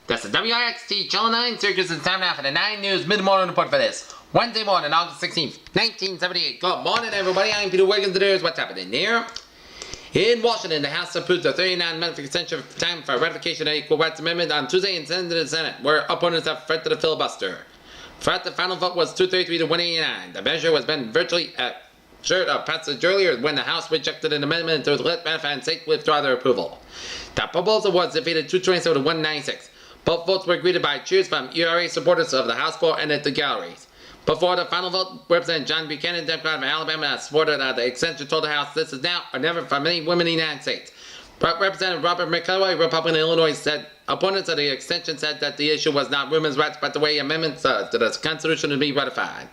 That's the WIXT-9 Syracuse. It's time now for the 9 News Mid-Morning Report for this Wednesday morning, August 16th, 1978. Good morning, everybody. I'm Peter Wiggins. Here's what's happening here. In Washington, the House approved a 39-month extension of time for ratification of the Equal Rights Amendment on Tuesday and sent it to the Senate, where opponents have threatened the filibuster. The final vote was 233 to 189. The measure was been virtually passage earlier when the House rejected an amendment to let ratify and state withdraw their approval. The proposal was defeated 227 to 196. Both votes were greeted by cheers from ERA supporters of the House floor and at the galleries. Before the final vote, Representative John Buchanan, Democrat from Alabama, supported the extension, told the House this is now or never for many women in the United States. But Representative Robert McCullough, Republican of Illinois, said opponents of the extension said that the issue was not women's rights but the way amendments to the Constitution would be ratified.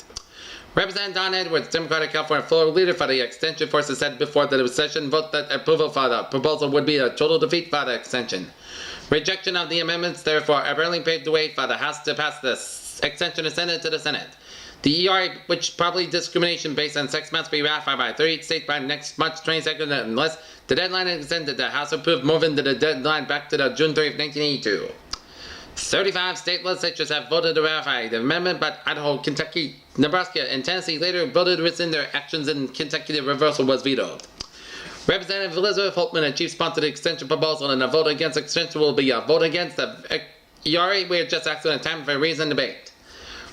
Representative Don Edwards, Democratic California floor leader for the extension forces, said before the session vote that approval for the proposal would be a total defeat for the extension. Rejection of the amendments, therefore, apparently paved the way for the House to pass the extension and send it to the Senate. The ERA, which probably discrimination based on sex, must be ratified by 38 states by next March 22nd unless the deadline is extended. The House approved moving the deadline back to the June 30th, 1982. 35 state legislatures have voted to ratify the amendment, but Idaho, Kentucky, Nebraska, and Tennessee later voted to rescind their actions. In Kentucky, the reversal was vetoed. Representative Elizabeth Holtman, a chief sponsor of the extension proposal, and a vote against extension will be a vote against the ERA. We are just asking a time for a reasoned debate.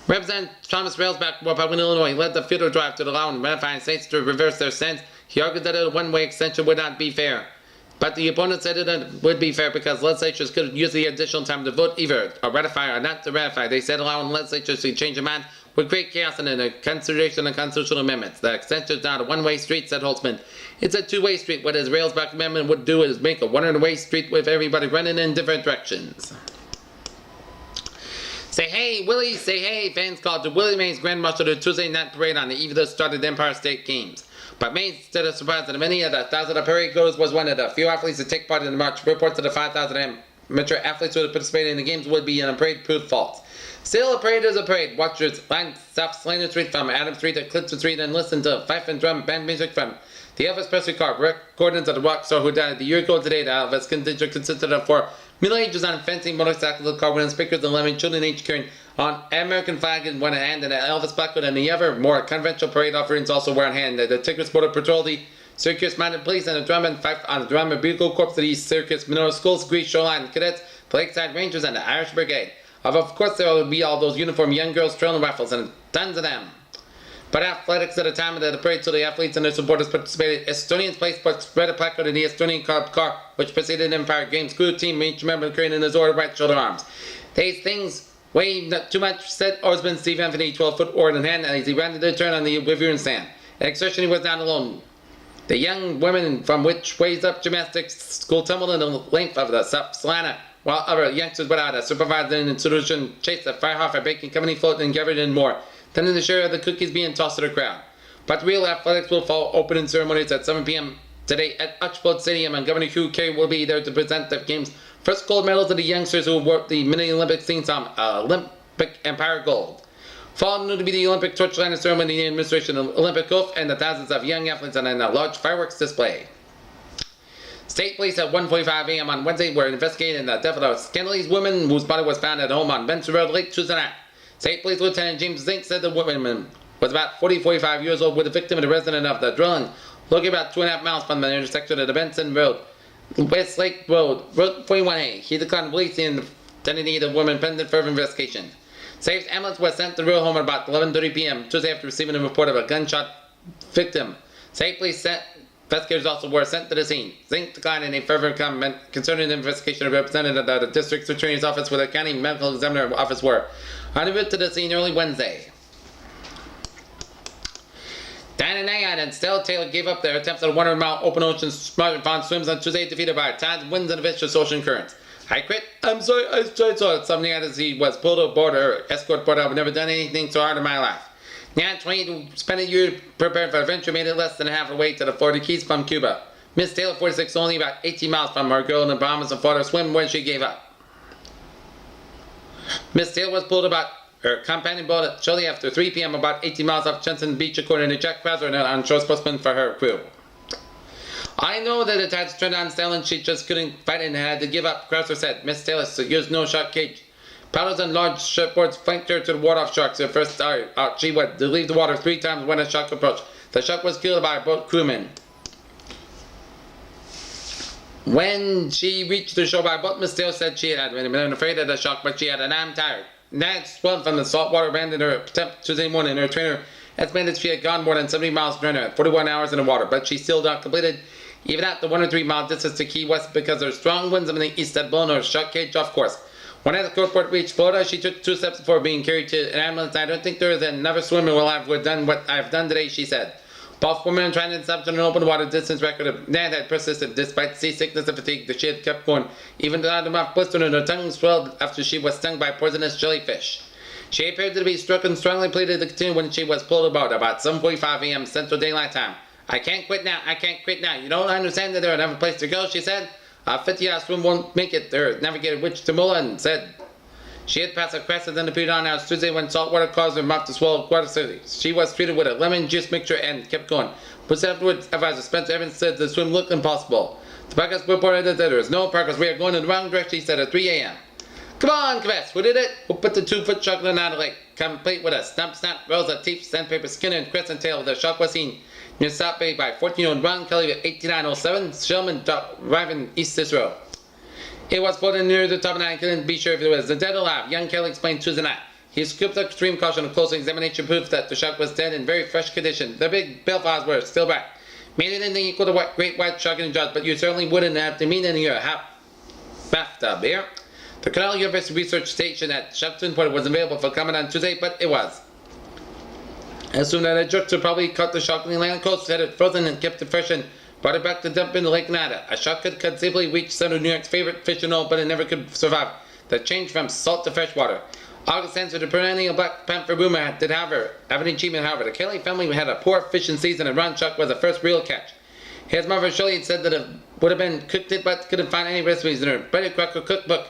Representative Thomas Railsback, Republican Illinois, led the futile drive to allow ratifying states to reverse their stance. He argued that a one-way extension would not be fair. But the opponent said it would be fair because legislatures could use the additional time to vote either to ratify or not to ratify. They said allowing legislatures to change their mind would create chaos in the consideration of constitutional amendments. The extension is not a one-way street, said Holtzman. It's a two-way street. What his Railsback amendment would do is make a one-way street with everybody running in different directions. Say hey, Willie, say hey, fans called to Willie Mays Grand Marshal to Tuesday night parade on the eve of the start of the Empire State Games. But Mays stood a surprise that many of the thousands of parade goers was one of the few athletes to take part in the march. Reports of the 5,000 amateur athletes who participated in the games would be in a parade proved false. Still, a parade is a parade. Watchers lined South Slater Street from Adams Street to Clifton Street and listened to fife and drum band music from the Elvis Presley car. Recordings of the rock star who died a year ago today. The Elvis contingent consisted of 4 middle-agers on fencing, motorcycles, car winning speakers, and 11 children each carrying on American flag in one hand and an Elvis placard in the other. More conventional parade offerings also were on hand. The Tigris Border Patrol, the Syracuse Mounted Police, and the drum and fife on the Drum and Bugle Corps of the East Syracuse Middle Schools, Greece Shoreline Cadets, the Lakeside Rangers, and the Irish Brigade. Of course, there will be all those uniformed young girls trailing rifles, and tons of them. But athletics at the time of the parade, so the athletes and their supporters participated. Estonians placed but spread a placard in the Estonian car, which preceded Empire Games crew team, each member carrying in his order right shoulder arms. These things weigh not too much, said oarsman Steve Anthony, 12-foot oar in hand, as he ran to the turn on the Riviera stand. An exertion he was not alone. The young women from which ways up gymnastics school tumbled in the length of the Solana, while other youngsters without a supervised institution chased the Firehofer Baking Company float and gathered in more, than in the share of the cookies being tossed to the crowd. But real athletics will follow opening ceremonies at 7 p.m. today at Uchflood Stadium, and Governor Hugh Carey will be there to present the game's first gold medals to the youngsters who wore the mini-Olympic theme song, Olympic Empire Gold. Following to be the Olympic torchlighting ceremony, the administration of Olympic oath, and the thousands of young athletes on a large fireworks display. State police at 1:45 a.m. on Wednesday were investigating the death of a Scandalese woman whose body was found at home on Benson Road late Tuesday night. State Police Lieutenant James Zink said the woman was about 45 years old, with the victim and a resident of the dwelling located about 2.5 miles from the intersection of the Benson Road, West Lake Road, Road 41A. He declined releasing the identity of the woman pending further investigation. State's ambulance was sent to the real home at about 11:30 p.m. Tuesday after receiving a report of a gunshot victim. State Police investigators also were sent to the scene. Zink declined any further comment concerning the investigation. A representative of the district attorney's office with the county medical examiner office were on the route to the scene early Wednesday. Diana Nayad and Stella Taylor gave up their attempts at a 100-mile open ocean marathon swims on Tuesday, defeated by tides, winds, and vicious ocean currents. I quit. I'm sorry. I tried so hard. Something as he was pulled aboard her escort board. I've never done anything so hard in my life. Nayad, 20, spent a year preparing for the adventure, made it less than half the way to the Florida Keys from Cuba. Miss Taylor, 46, only about 18 miles from her girl in the Bahamas and Florida swim when she gave up. Miss Taylor was pulled about her companion boat shortly after 3 p.m. about 18 miles off Jensen Beach, according to Jack Krauser, an onshore spokesman for her crew. I know that the tides turned on Stella and she just couldn't fight and had to give up. Crosser said, Miss Taylor secures no shot cage. Paddles and large shipboards flanked her to the ward-off sharks. Her first out, she went to leave the water 3 times when a shark approached. The shark was killed by a boat crewman. When she reached the shore by boat, Miss Taylor said she had been afraid of the shark, but she had an arm tired. That swelled from the salt water ran in her attempt Tuesday morning. Her trainer estimated she had gone more than 70 miles per hour at 41 hours in the water, but she still not completed even at the 1 or 3 mile distance to Key West because her strong winds in the east had blown her shark cage off course. When at the Courtport reached Florida, she took 2 steps before being carried to an ambulance. I don't think there is another swimmer will have done what I've done today, she said. Both women trying to establish an open water distance record of Ned had persisted despite seasickness and fatigue. The she had kept going, even though the mouth blistered and her tongue swelled after she was stung by poisonous jellyfish. She appeared to be struck and strongly pleaded to continue when she was pulled about 7:45 a.m. Central Daylight Time. I can't quit now, I can't quit now. You don't understand that there's another place to go, she said. A 50-yard swim won't make it. Her navigator Witch Tamula and said she had passed a crest and then appeared on hours Tuesday when salt water caused her mouth to swell quite a. She was treated with a lemon juice mixture and kept going. But afterwards, advisor Spencer Evans said the swim looked impossible. The podcast reported that there is no progress. We are going in the wrong direction, he said at 3 a.m. Come on, Kavess, who did it? Who put the 2-foot shark in the lake? Complete with a snap, rows of teeth, sandpaper, skin, and crescent tail. The shark was seen near South Bay by 14-year-old Ron Kelly at 8907, Shillman driving East Cicero. It was floating near the top, and I couldn't be sure if it was dead or alive. Young Kelly explained Tuesday night. He scooped up extreme caution. A close examination proved that the shark was dead in very fresh condition. The big bellflies were still back. Made anything equal to what great white shark in the jaws, but you certainly wouldn't have to mean in your bathtub here. The Cornell University Research Station at Sharpton was available for comment on Tuesday, but it was. As soon as the jerks would probably caught the shark on the Atlantic coast, had it frozen and kept it fresh and brought it back to dump in the Lake Nada. A shark could conceivably reach some of New York's favorite fish and all, but it never could survive the change from salt to fresh water. August answered the perennial black panther rumor did have an achievement, however. The Kelly family had a poor fishing season and Ron Shark was the first real catch. His mother Shirley had said that it would have been cooked it, but couldn't find any recipes in her Betty Crocker cookbook.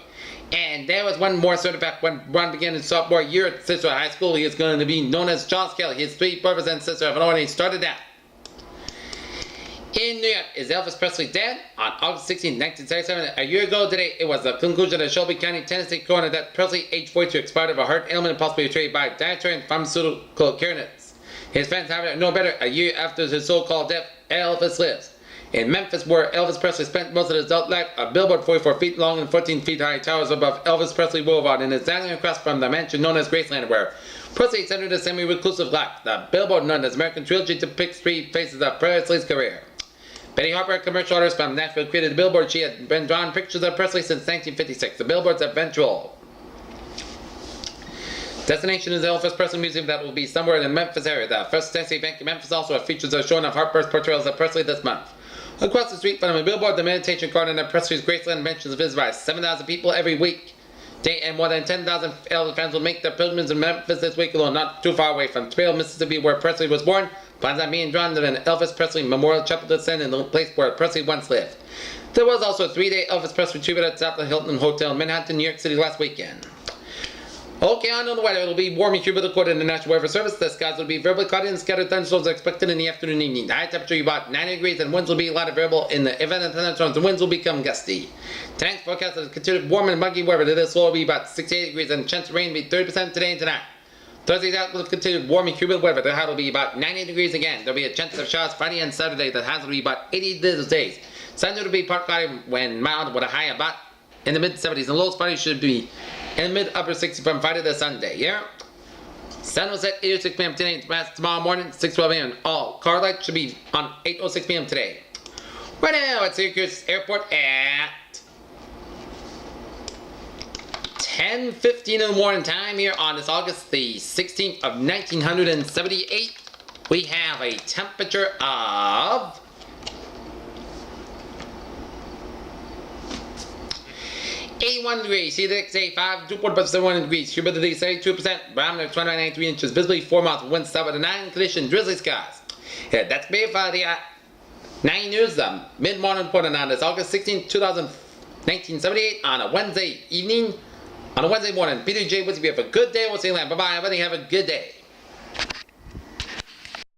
And there was one more sort of fact. When Ron began his sophomore year at Cicero High School, he is going to be known as Charles Kelly. His 3 brothers and sister have already started out. In New York, is Elvis Presley dead? On August 16, 1977, a year ago today, it was the conclusion of Shelby County, Tennessee coroner that Presley, age 42, expired of a heart ailment and possibly betrayed by dietary and pharmaceutical carelessness. His fans have it no better. A year after his so-called death, Elvis lives. In Memphis, where Elvis Presley spent most of his adult life, a billboard 44 feet long and 14 feet high towers above Elvis Presley Boulevard and is dangling across from the mansion known as Graceland, where Presley centered a semi-reclusive life. The billboard, known as American Trilogy, depicts 3 phases of Presley's career. Betty Harper, commercial artist from Nashville, created the billboard. She had been drawing pictures of Presley since 1956. The billboard's eventual destination is the Elvis Presley Museum that will be somewhere in the Memphis area. The First Tennessee Bank in Memphis also features a showing of Harper's portrayals of Presley this month. Across the street from the billboard, the meditation garden at Presley's Graceland Mansion is visited by 7,000 people every week. And more than 10,000 Elvis fans will make their pilgrimages in Memphis this week, although not too far away from Trail, Mississippi, where Presley was born. Plans on being drawn to an Elvis Presley Memorial Chapel to send in the place where Presley once lived. There was also a 3-day Elvis Presley tribute at the Hilton Hotel in Manhattan, New York City last weekend. Okay, on to the weather. It'll be warm and humid according to the National Weather Service. The skies will be variably cloudy and scattered thunderstorms expected in the afternoon and evening. The high temperature will be about 90 degrees and winds will be a lot of variable. In the event of thunderstorms, the winds will become gusty. Tonight's forecast is considered warm and muggy weather. This will be about 68 degrees and chance of rain will be 30% today and tonight. Thursday's outlook is considered warm and humid weather. The high will be about 90 degrees again. There will be a chance of showers Friday and Saturday. The highs will be about 80 these days. Sunday will be part cloudy when mild with a high about in the mid-70s. And lows Friday should be in the mid-upper 60s from Friday to Sunday. Yeah? Sun will set 8:06 p.m. today. Tomorrow morning, 6:12 a.m. All car lights should be on 8:06 p.m. today. Right now at Syracuse Airport at 10:15 in the morning time here on this August the 16th of 1978. We have a temperature of 81 degrees, CDX 85, Newport above 71 degrees, humidity 72%, barometer 29.93 inches, visibly 4 miles, wind south with a 9 condition, drizzly skies. Yeah, that's me for the 9 News, mid-morning reporting on this August 16th, 1978 on a Wednesday evening, on a Wednesday morning. Peter J. Woods, you have a good day. We'll see you later. Bye-bye, everybody. Have a good day.